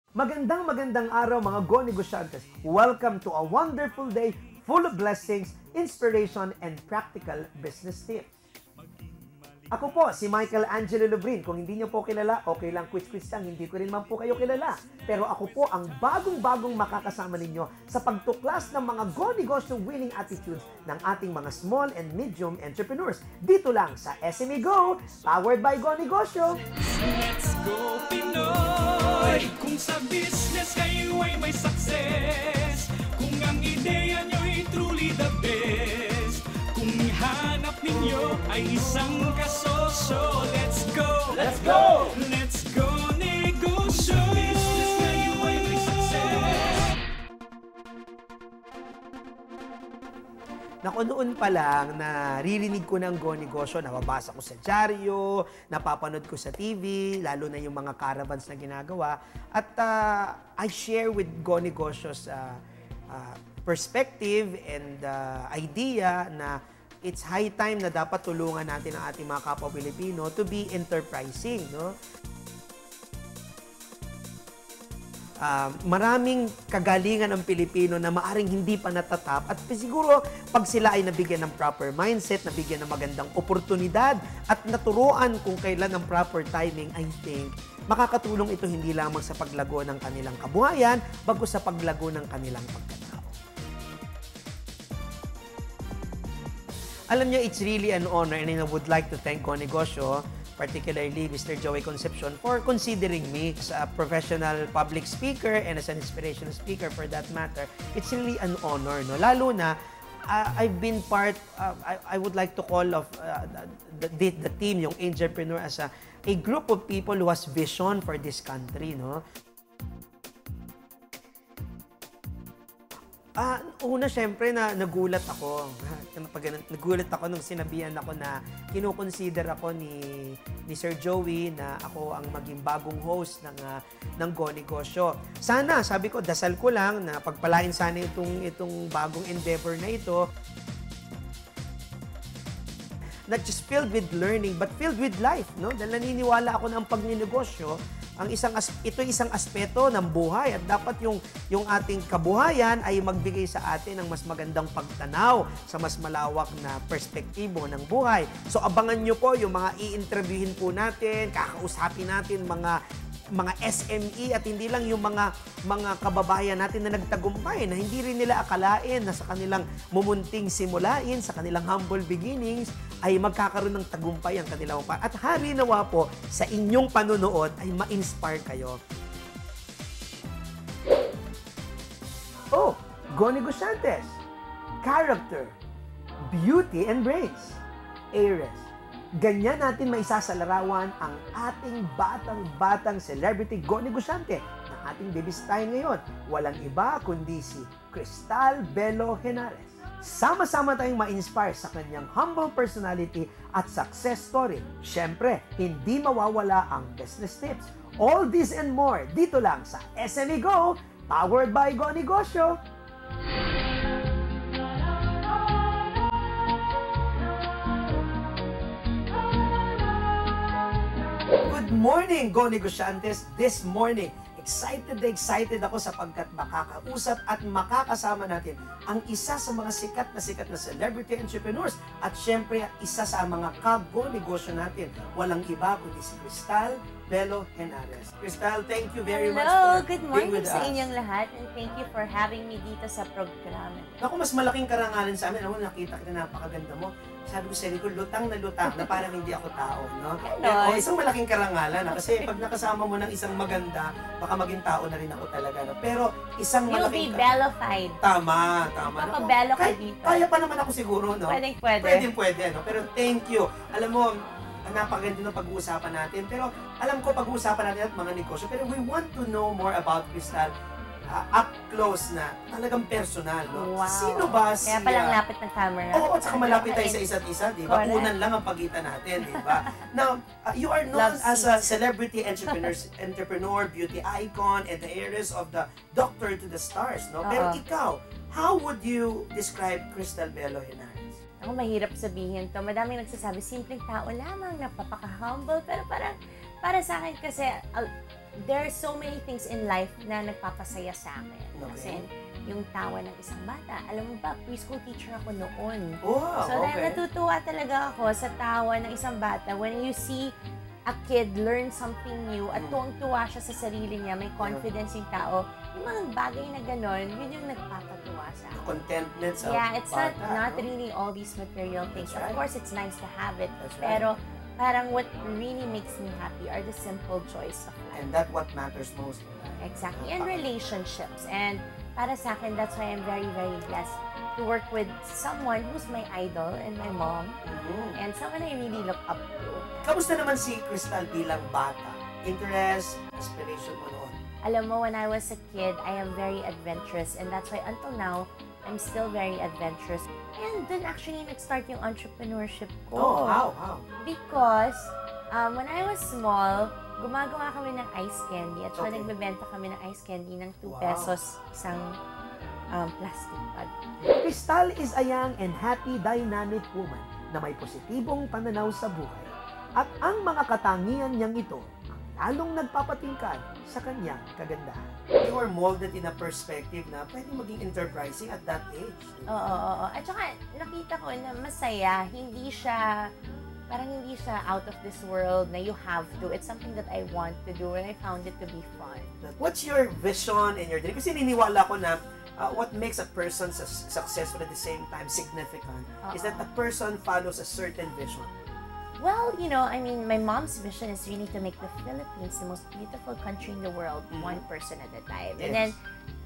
Magandang araw mga go-negosyantes. Welcome to a wonderful day full of blessings, inspiration, and practical business tips. Ako po, si Michael Angelo Lubrin. Kung hindi niyo po kilala, okay lang, quiz-quiz lang, hindi ko rin man po kayo kilala. Pero ako po ang bagong-bagong makakasama ninyo sa pagtuklas ng mga go-negosyo winning attitudes ng ating mga small and medium entrepreneurs. Dito lang sa SME Go, powered by Go Negosyo. Let's go Pinoy! Kung sa business kayo ay may success, kung ang ideya nyo'y truly the best, kung hanap ninyo ay isang kasosyo, let's go! Let's go! Let's go negosyo! Sa business kayo ay may success. Naku, noon pa lang, naririnig ko ng Go Negosyo, nababasa ko sa dyaryo, napapanood ko sa TV, lalo na yung mga caravans na ginagawa. At I share with Go Negosyo's perspective and idea na it's high time na dapat tulungan natin ang ating mga kapwa Pilipino to be enterprising, no? Maraming kagalingan ng Pilipino na maaring hindi pa natatap at siguro pag sila ay nabigyan ng proper mindset, nabigyan ng magandang oportunidad at naturuan kung kailan ang proper timing, I think makakatulong ito hindi lamang sa paglago ng kanilang kabuhayan, bagkus sa paglago ng kanilang pagkatao. Alam niyo, it's really an honor and I would like to thank Go Negosyo, particularly Mr. Joey Concepcion, for considering me as a professional public speaker and as an inspirational speaker for that matter. It's really an honor, no? Lalo na, I've been part, I would like to call of the team, yung Entrepreneur, as a group of people who has vision for this country, no? Una, syempre, nagulat ako. Nagulat ako nung sinabihan ako na kinukonsider ako ni Sir Joey na ako ang maging bagong host ng Go Negosyo. Sana, sabi ko, dasal ko lang na pagpalain sana itong bagong endeavor na ito. Not just filled with learning, but filled with life, no? Dahil naniniwala ako na ang pagninegosyo, ito isang aspeto ng buhay at dapat yung ating kabuhayan ay magbigay sa atin ng mas magandang pagtanaw sa mas malawak na perspektibo ng buhay. So abangan nyo po yung mga i-interviewin po natin, kakausapin natin mga SME at hindi lang yung mga kababayan natin na nagtagumpay na hindi rin nila akalain na sa kanilang mumunting simulain, sa kanilang humble beginnings ay magkakaroon ng tagumpay ang kanilang pa. At hari nawa po sa inyong panunood ay ma-inspire kayo. Oh, Go Negosyantes! Character, beauty, and brains. Aries. Ganyan natin maisasalarawan ang ating batang celebrity Go Negosyante na ating debistahin ngayon. Walang iba kundi si Cristal Belo Henares. Sama-sama tayong ma-inspire sa kanyang humble personality at success story. Siyempre, hindi mawawala ang business tips. All this and more dito lang sa SME Go, powered by Go Negosyo. Good morning, Go Negosyantes! This morning, excited ako sapagkat makakausap at makakasama natin ang isa sa mga sikat na celebrity entrepreneurs at syempre isa sa mga ka-Go Negosyo natin. Walang iba kundi si Cristal Belo Henares. Cristal, thank you very much for good being morning with sa us. inyong lahat and thank you for having me dito sa programa. Naku, mas malaking karangalan sa amin. Ako, nakita kita napakaganda mo. Sabi ko sa ko, lutang na parang hindi ako tao, no? Ganon. Isang malaking karangalan, kasi pag nakasama mo ng isang maganda, baka maging tao na rin ako talaga, no? Pero isang You'll malaking... be bellified. Tama. Papabelo ka dito. Kaya pa naman ako siguro, no? Pwede, no? Pero thank you. Alam mo, napakaganda ng pag-uusapan natin. Pero alam ko pag-uusapan natin at mga negosyo. Pero we want to know more about Cristal up close na, talagang personal, no? Wow. Sino ba siya? Kaya palang lapit ng camera. Oo, at saka malapit tayo sa isa't isa, di ba? Correct. Unan lang ang pagitan natin, di ba? Now, you are known as a celebrity entrepreneur, beauty icon, and the heiress of the Doctor to the Stars, no? Pero ikaw, how would you describe Cristal Belo Henares? Ako, mahirap sabihin to. Madaming nagsasabi, simpleng tao lamang, napapaka-humble. Pero parang, para sa akin kasi, there are so many things in life na nagpapasaya sa akin. Kasi yung tawa ng isang bata. Alam mo ba, preschool teacher ako noon. Wow, So natutuwa talaga ako sa tawa ng isang bata when you see a kid learn something new at tuwang-tuwa siya sa sarili niya, may confidence yung tao. Yung mga bagay na gano'n, yun yung nagpapatuwa sa akin. Contentment sa Yeah, it's bata, not really all these material things. That's right. Of course, it's nice to have it. That's right. Pero parang what really makes me happy are the simple joys of life. And that's what matters most. Exactly. And relationships. And para sa akin, that's why I'm very, very blessed to work with someone who's my idol and my mom. And someone I really look up to. Kamusta naman si Crystal bilang bata? Interest, aspiration mo noon? Alam mo, when I was a kid, I am very adventurous. And that's why until now, I'm still very adventurous. And then actually, nag-start yung entrepreneurship ko. Oh, how? Because when I was small, gumagawa kami ng ice candy. At saka nagbebenta kami ng ice candy ng 2 pesos isang plastic bag. Crystal is a young and happy, dynamic woman na may positibong pananaw sa buhay. At ang mga katangian niyang ito ang lalong nagpapatingkad sa kanyang kagandahan. You were molded in a perspective na pwede maging enterprising at that age. Oo. At saka nakita ko na masaya, parang hindi siya out of this world na you have to. It's something that I want to do and I found it to be fun. What's your vision and your dream? Kasi niniwala ko na what makes a person successful at the same time significant is that a person follows a certain vision. Well, my mom's vision is really to make the Philippines the most beautiful country in the world, one person at a time. Yes. And then,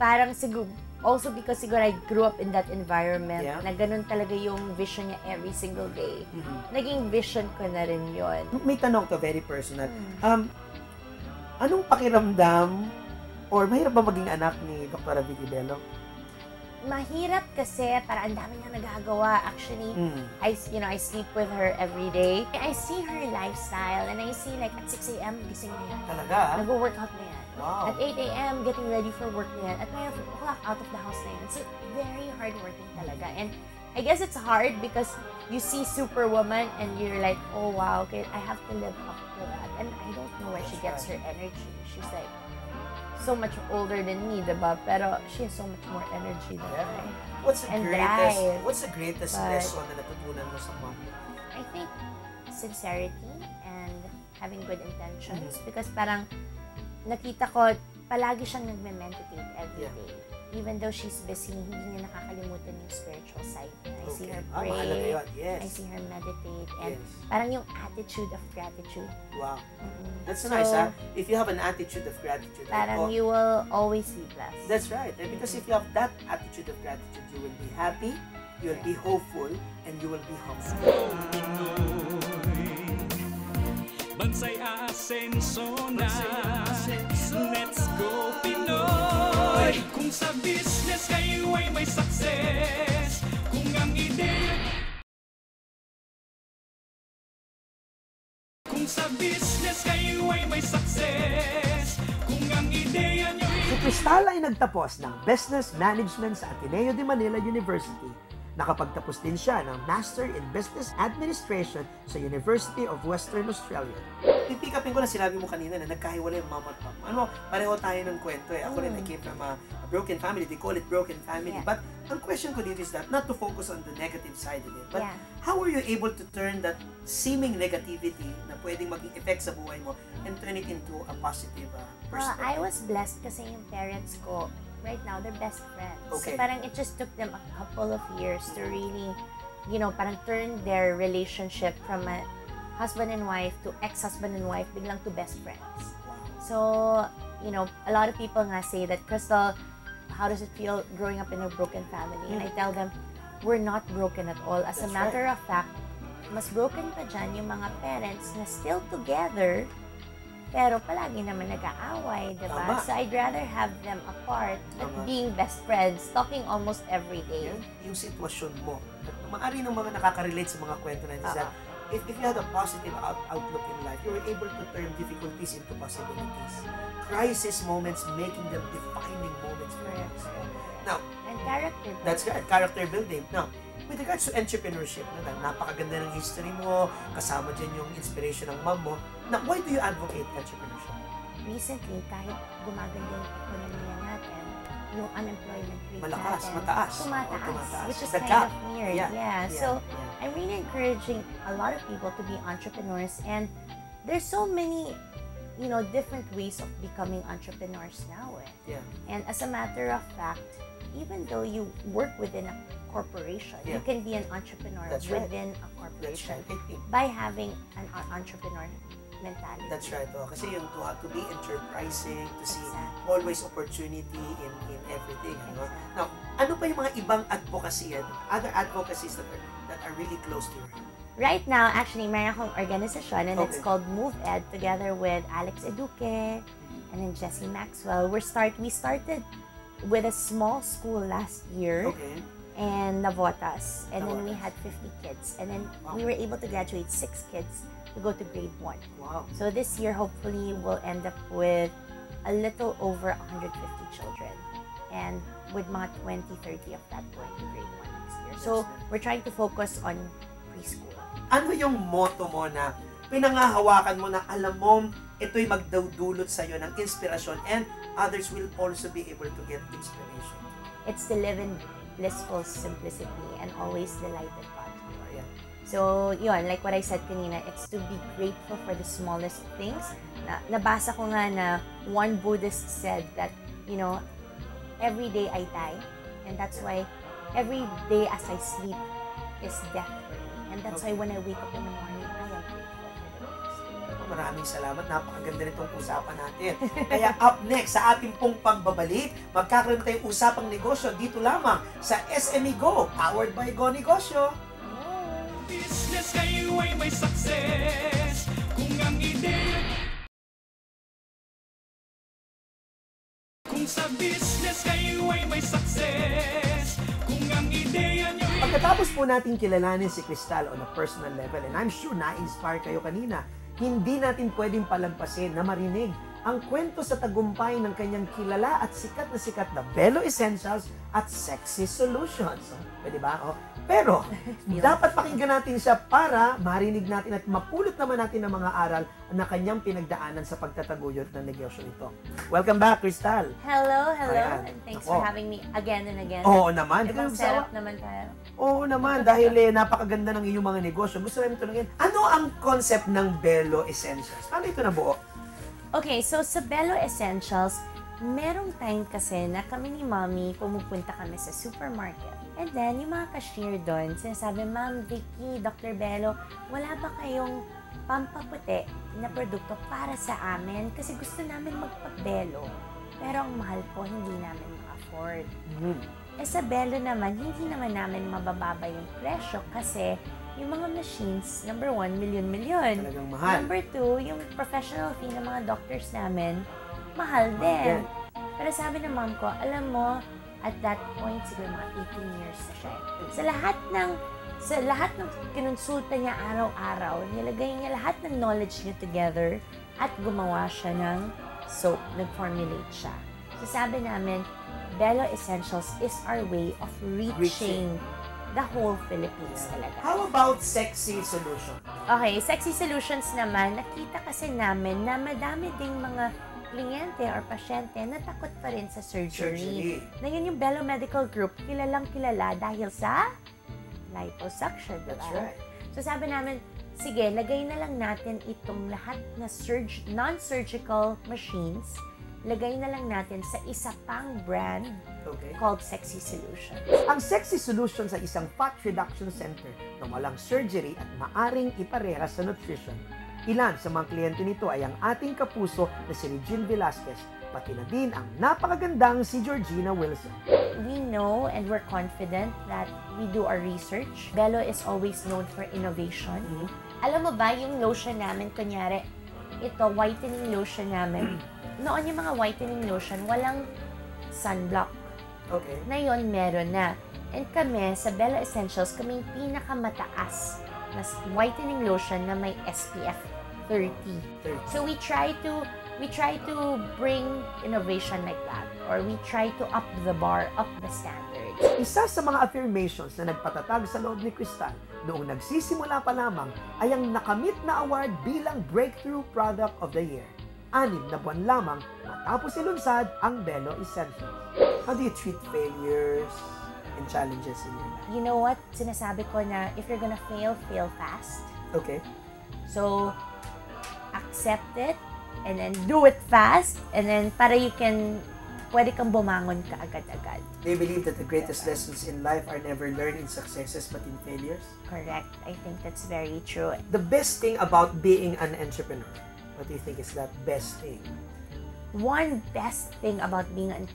parang siguro, also because siguro I grew up in that environment, na ganun talaga yung vision niya every single day. Naging vision ko na rin yun. May tanong to, very personal. Anong pakiramdam or mahirap ba maging anak ni Dr. Vicky Bello? Mahirap kasi para ang dami niya nagagawa. Actually, I sleep with her every day. I see her lifestyle and I see like at 6 a.m. gising na yan. Talaga? Nag-workout na yan. Wow. At 8 a.m. getting ready for work na yan. At 9 o'clock out of the house na yan. So, very hardworking talaga. And I guess it's hard because you see Superwoman and you're like, oh wow, okay, I have to live up to that. And I don't know where she gets her energy. She's like, so much older than me, diba? Pero she has so much more energy than I. What's the drive. greatest lesson na natutunan mo sa mom? I think sincerity and having good intentions. Because parang nakita ko, palagi siyang nagme-meditate every day. Even though she's busy, hindi niya nakakalimutan yung spiritual side niya. I see her pray, I see her meditate, and parang yung attitude of gratitude. Wow. That's nice, ha? If you have an attitude of gratitude, parang you will always be blessed. That's right. And because if you have that attitude of gratitude, you will be happy, you will be hopeful, and you will be humble. Bansay asenso na. Let's go Pinoy. Kung sa business kayo ay may success, kung ang ideya, kung sa business kayo ay may success, kung ang ideya nyo Si Crystal ay nagtapos ng Business Management sa Ateneo de Manila University. Nakapagtapos din siya ng Master in Business Administration sa University of Western Australia. I-pick upin ko na sinabi mo kanina na nagkahiwalay yung mama at papa. Pareho tayo ng kwento eh. Ako rin, I came from a broken family. They call it broken family. But ang question ko dito is that, not to focus on the negative side of it, but how were you able to turn that seeming negativity na pwedeng maging effect sa buhay mo and turn it into a positive perspective? I was blessed kasi yung parents ko, right now, they're best friends. Okay. So parang it just took them a couple of years to really, parang turn their relationship from a husband and wife to ex-husband and wife, biglang to best friends. So, a lot of people nga say that, Crystal, how does it feel growing up in a broken family? And I tell them, we're not broken at all. As a matter of fact, mas broken pa dyan yung mga parents na still together, pero palagi naman nag-aaway, diba? So I'd rather have them apart at being best friends, talking almost every day. Yung sitwasyon mo. Maari ng mga nakaka-relate sa mga kwento na is that if you had a positive outlook in life, you were able to turn difficulties into possibilities. Crisis moments, making them defining moments for you. Now, and character building. That's right, character building. Now, with regards to entrepreneurship, napakaganda ng history mo, kasama dyan yung inspiration ng mom mo. Now, why do you advocate entrepreneurship? recently, kahit gumaganda yung ekonomiya natin, yung unemployment rate Malakas, natin, mataas. tumataas, which is The kind gap. of weird. Yeah. So, I'm really encouraging a lot of people to be entrepreneurs, and there's so many, different ways of becoming entrepreneurs now. Yeah. And as a matter of fact, even though you work within a corporation, you can be an entrepreneur That's right. within a That's corporation right. by having an entrepreneur mentality. That's right. Kasi yung to be enterprising, to see Exactly. always opportunity in everything. Exactly. Now, ano pa yung mga ibang advocacy, other advocacies that are really close to your heart? Right now, actually, mayroon akong organisasyon and it's Okay. called Move Ed, together with Alex Eduque and then Jessie Maxwell. We started with a small school last year Okay. in Navotas, and then we Navotas. had 50 kids, and then Wow. we were able to graduate 6 kids to go to grade 1. Wow. So this year, hopefully, we'll end up with a little over 150 children, and with mga 20-30 of that going to grade 1 next year. So we're trying to focus on preschool. Ano yung motto mo na pinangahawakan mo na alam mo ito'y magdudulot sa iyo ng inspirasyon and others will also be able to get inspiration? It's to live in blissful simplicity and always delight in God. Ayan. So, yun, like what I said kanina, it's to be grateful for the smallest things. Nabasa ko nga na one Buddhist said that, every day I die, and that's why every day as I sleep is death for me. And that's why when I wake up in the morning, I am grateful for the next. Maraming salamat. Napakaganda nitong usapan natin. Kaya up next, sa ating pong pagbabalik, magkakaroon tayong usapang negosyo dito lamang sa SME Go, powered by Go Negosyo. Business kayo ay may success. Kung ang ideya Kung sa business kayo ay may success. Kung ang ideya nyo Pagkatapos po natin kilalanin si Cristal on a personal level, and I'm sure na-inspire kayo kanina, hindi natin pwedeng palampasin na marinig ang kwento sa tagumpay ng kanyang kilala at sikat na Belo Essentials at Sexy Solutions. Pwede ba? Pero, dapat pakinggan natin siya para marinig natin at mapulot naman natin ng mga aral na kanyang pinagdaanan sa pagtataguyod ng negosyo ito. Welcome back, Cristal. Hello, Ayan. and thanks Ako. for having me again and again. Oo naman. Ibang Di ka setup naman tayo. Oo naman, dahil napakaganda ng iyong mga negosyo. Gusto namin tulungin. Ano ang concept ng Belo Essentials? Paano ito nabuo? Okay, so sa Belo Essentials, merong time kasi na kami ni Mommy pumupunta kami sa supermarket. And then, yung mga cashier doon, sinasabi, Ma'am, Vicky, Dr. Belo, wala ba kayong pampaputi na produkto para sa amin? Kasi gusto namin magpabelo. Pero ang mahal po, hindi namin ma-afford. Eh sa Belo naman, hindi naman namin mabababa yung presyo kasi yung mga machines, number 1, milyon-milyon. Talagang mahal. Number 2, yung professional fee ng mga doctors namin, mahal din. Pero sabi ng mom ko, alam mo, at that point, siguro mga 18 years na siya. Sa lahat ng kinonsulta niya araw-araw, nilagay niya lahat ng knowledge niya together at gumawa siya ng soap, nag-formulate siya. So sabi namin, Belo Essentials is our way of reaching the whole Philippines talaga. How about Sexy Solution? Okay, Sexy Solutions naman, nakita kasi namin na madami ding mga kliyente or pasyente na takot pa rin sa surgery. Ngayon yung Belo Medical Group, kilalang kilala dahil sa liposuction, diba? That's right. So sabi namin, sige, lagay na lang natin itong lahat na non-surgical machines, lagay na lang natin sa isa pang brand called Sexy Solutions. Ang Sexy Solutions ay isang fat reduction center na walang surgery at maaring iparehas sa nutrition. Ilan sa mga kliyente nito ay ang ating kapuso na si Regine Velasquez, pati na din ang napakagandang si Georgina Wilson. We know and we're confident that we do our research. Belo is always known for innovation. Alam mo ba, yung lotion namin, kunyari, ito, whitening lotion namin, noon yung mga whitening lotion, walang sunblock. Okay. Ngayon, meron na. And kami, sa Belo Essentials, kami yung pinakamataas na whitening lotion na may SPF 30. So we try to bring innovation like that, or we try to up the bar, up the standard. Isa sa mga affirmations na nagpatatag sa loob ni Cristal noong nagsisimula pa lamang ay ang nakamit na award bilang Breakthrough Product of the Year. 6 na buwan lamang matapos ilunsad ang Belo Essentials. How do you treat failures and challenges in your life? You know what? Sinasabi ko na if you're gonna fail, fail fast. Okay. So, accept it and then do it fast and then para pwede kang bumangon ka agad-agad. Do you believe that the greatest lessons in life are never learned in successes but in failures? Correct. I think that's very true. The best thing about being an entrepreneur, what do you think is that best thing? One best thing about being an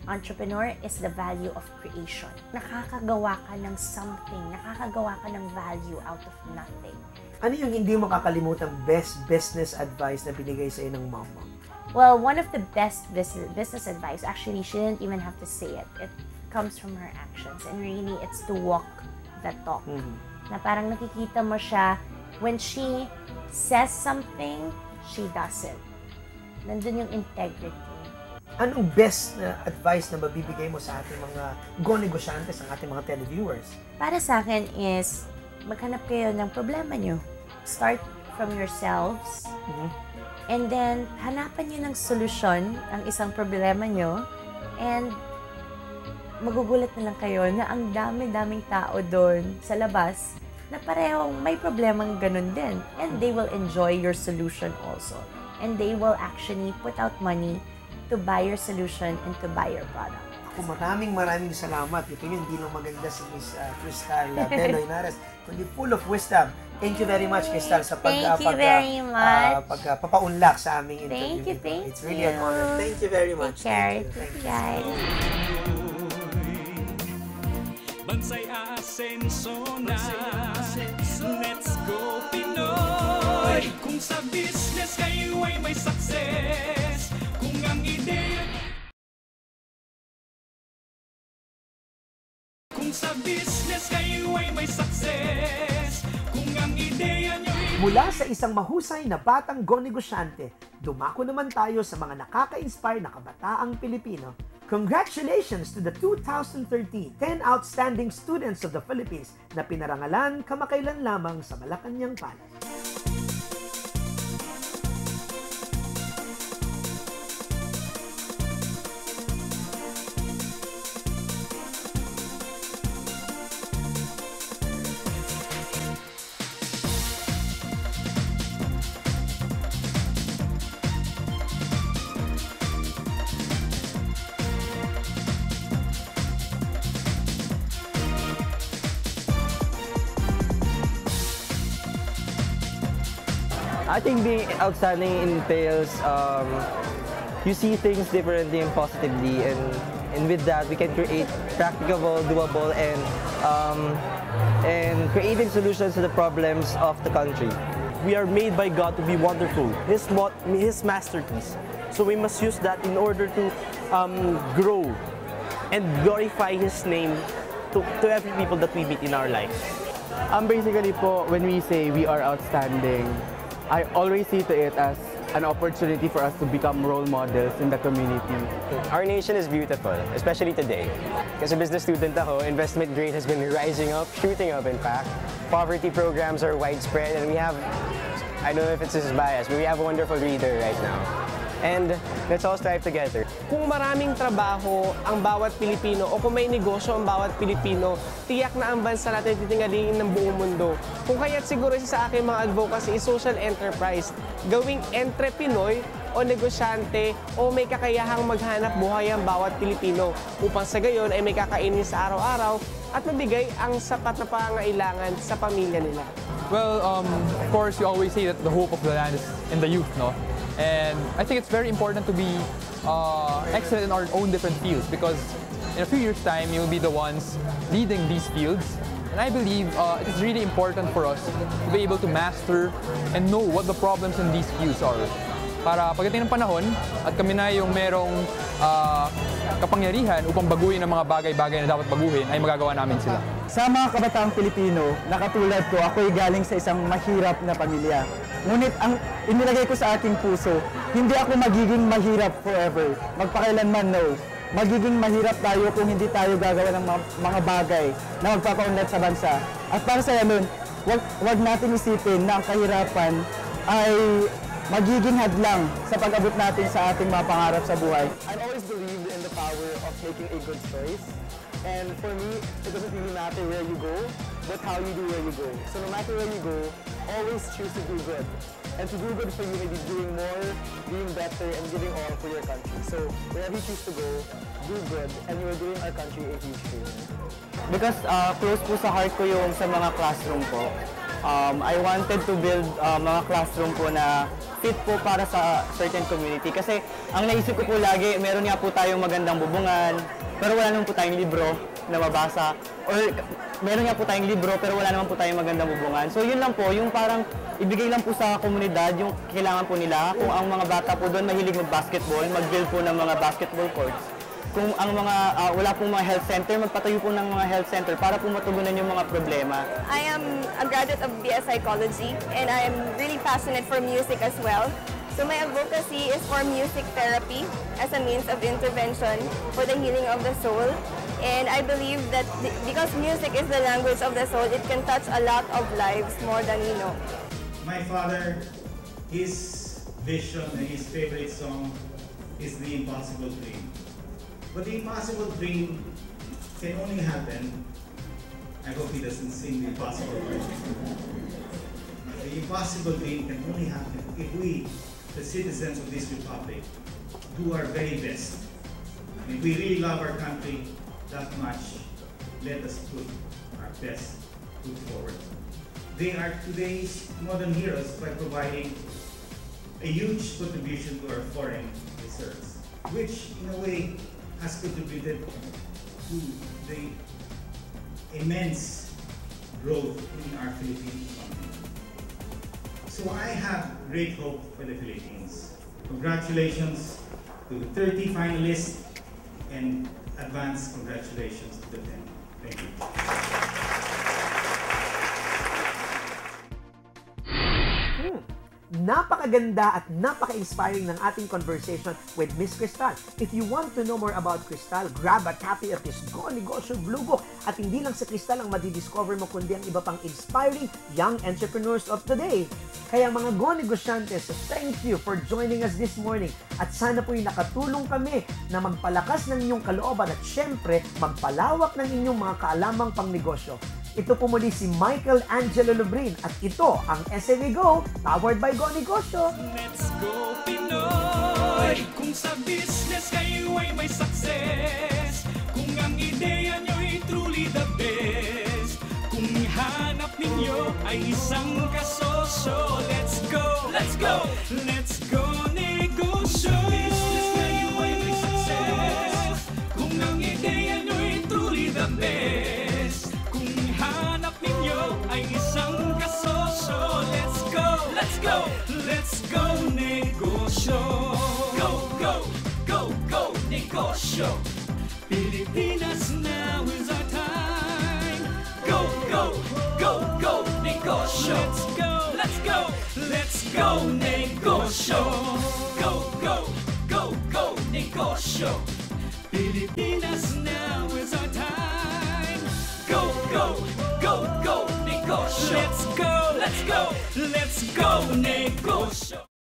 entrepreneur is the value of creation. Nakakagawa ka ng something, nakakagawa ka ng value out of nothing. Ano yung hindi mo kakalimutan best business advice na binigay sa ng mom mo? Well, one of the best business advice, actually, she didn't even have to say it. It comes from her actions. And really, it's to walk the talk. Na parang nakikita mo siya, when she says something, she does it. Nandun yung integrity. Anong best na advice na mabibigay mo sa ating mga go-negosyante, sa ating mga televiewers? Para sa akin is, maghanap kayo ng problema nyo. Start from yourselves. And then, hanapan nyo ng solusyon ang isang problema nyo. And, magugulat na lang kayo na ang dami-daming tao doon sa labas na parehong may problemang ganun din. And they will enjoy your solution also. And they will actually put out money to buy your solution and to buy your product. Ako maraming salamat. Ito yun, hindi lang maganda si Miss Crystal Belo Henares, kundi full of wisdom. Thank you very much, Crystal, sa pagpapaunlak sa aming interview. Thank you. It's really an honor. Thank you very much. Take care. Thank you, guys. Bansay asenso na. Let's go Pinoy. Kung sa business kayo ay may success, kung ang ideya, kung sa business kayo ay may success, kung ang ideya nyo mula sa isang mahusay na batang go-negosyante, dumako naman tayo sa mga nakaka-inspire na kabataang Pilipino. Congratulations to the 2013 10 Outstanding Students of the Philippines na pinarangalan kamakailan lamang sa Malacanang Palace. I think being outstanding entails you see things differently and positively, and with that we can create practicable, doable, and creative solutions to the problems of the country. We are made by God to be wonderful, His masterpiece. So we must use that in order to grow and glorify His name to every people that we meet in our life. Basically po, when we say we are outstanding, I always see to it as an opportunity for us to become role models in the community. Our nation is beautiful, especially today. As a business student ako, investment grade has been rising up, shooting up in fact. Poverty programs are widespread, and we have, I don't know if it's just bias, but we have a wonderful leader right now. And let's all strive together. Kung maraming trabaho ang bawat Pilipino o kung may negosyo ang bawat Pilipino, tiyak na ang bansa natin titingalingin ng buong mundo. Kung kaya't siguro sa aking mga advocacy is social enterprise, gawing entrepreneur o negosyante o may kakayahang maghanap buhay ang bawat Pilipino upang sa gayon ay may kakainin sa araw-araw at mabigay ang sapat na pangangailangan sa pamilya nila. Well, of course, you always say that the hope of the land is in the youth, no? And I think it's very important to be excellent in our own different fields, because in a few years' time, you'll be the ones leading these fields. And I believe it is really important for us to be able to master and know what the problems in these fields are. Para pagdating ng panahon at kami na yung merong kapangyarihan upang baguhin ang mga bagay-bagay na dapat baguhin, ay magagawa namin sila. Sa mga kabataang Pilipino, na katulad ko, ako'y galing sa isang mahirap na pamilya. Ngunit ang inilagay ko sa aking puso, hindi ako magiging mahirap forever. Magpakailanman, no. Magiging mahirap tayo kung hindi tayo gagawa ng mga bagay na magpapaunlad sa bansa. At para sa ganun, wag natin isipin na ang kahirapan ay magiging hadlang sa pag-abot natin sa ating mga pangarap sa buhay. I've always believed in the power of making a good choice. And for me, it doesn't really matter where you go, but how you do where you go. So no matter where you go, always choose to do good. And to do good for you, maybe doing more, being better, and giving all for your country. So wherever you choose to go, do good, and you are doing our country a huge favor. Because close po sa heart ko yung sa mga classroom po. I wanted to build mga classroom po na fit po para sa certain community. Kasi ang naisip ko po lagi, meron nga po tayong magandang bubungan, pero wala naman po tayong libro na mabasa. Or meron nga po tayong libro, pero wala naman po tayong magandang bubungan. So yun lang po, yung parang ibigay lang po sa komunidad yung kailangan po nila. Kung ang mga bata po doon mahilig mag-basketball, mag-build po ng mga basketball courts. Kung ang mga wala pong mga health center, magpatayo po ng mga health center para po matugunan yung mga problema. I am a graduate of BS Psychology and I am really passionate for music as well. So my advocacy is for music therapy as a means of intervention for the healing of the soul. And I believe that because music is the language of the soul, it can touch a lot of lives more than we know. My father, his vision and his favorite song is The Impossible Dream. But the impossible dream can only happen, I hope he doesn't sing The Impossible Dream. The impossible dream can only happen if we, the citizens of this republic, do our very best. And if we really love our country that much, let us put our best foot forward. They are today's modern heroes by providing a huge contribution to our foreign reserves, which in a way has contributed to the immense growth in our Philippine economy. So I have great hope for the Philippines. Congratulations to the 30 finalists and advance congratulations to the 10. Thank you. Napakaganda at napaka-inspiring ng ating conversation with Miss Cristal. If you want to know more about Cristal, grab a copy of this Go Negosyo Blue Book. At hindi lang si Cristal ang madidiscover mo, kundi ang iba pang inspiring young entrepreneurs of today. Kaya mga Go Negosyantes, thank you for joining us this morning. At sana po'y nakatulong kami na magpalakas ng inyong kalooban at syempre, magpalawak ng inyong mga kaalamang pangnegosyo. Ito po muli si Michael Angelo Lubrin at ito ang SME Go, powered by Go Negosyo. Let's go Pinoy! Kung sa business kayo ay may success, kung ang ideya nyo'y truly the best, kung hanap ninyo ay isang kasosyo, let's go! Let's go! Let's go Negosyo! Business kayo ay may success, kung ang ideya nyo'y truly the best, ay isang kasosyo. Let's go! Let's go! Let's go Negosyo! Go! Go! Go! Go Negosyo! Pilipinas, now is our time. Go! Go! Go! Go Negosyo! Let's go! Let's go! Let's go Negosyo! Go! Go! Go! Go Negosyo!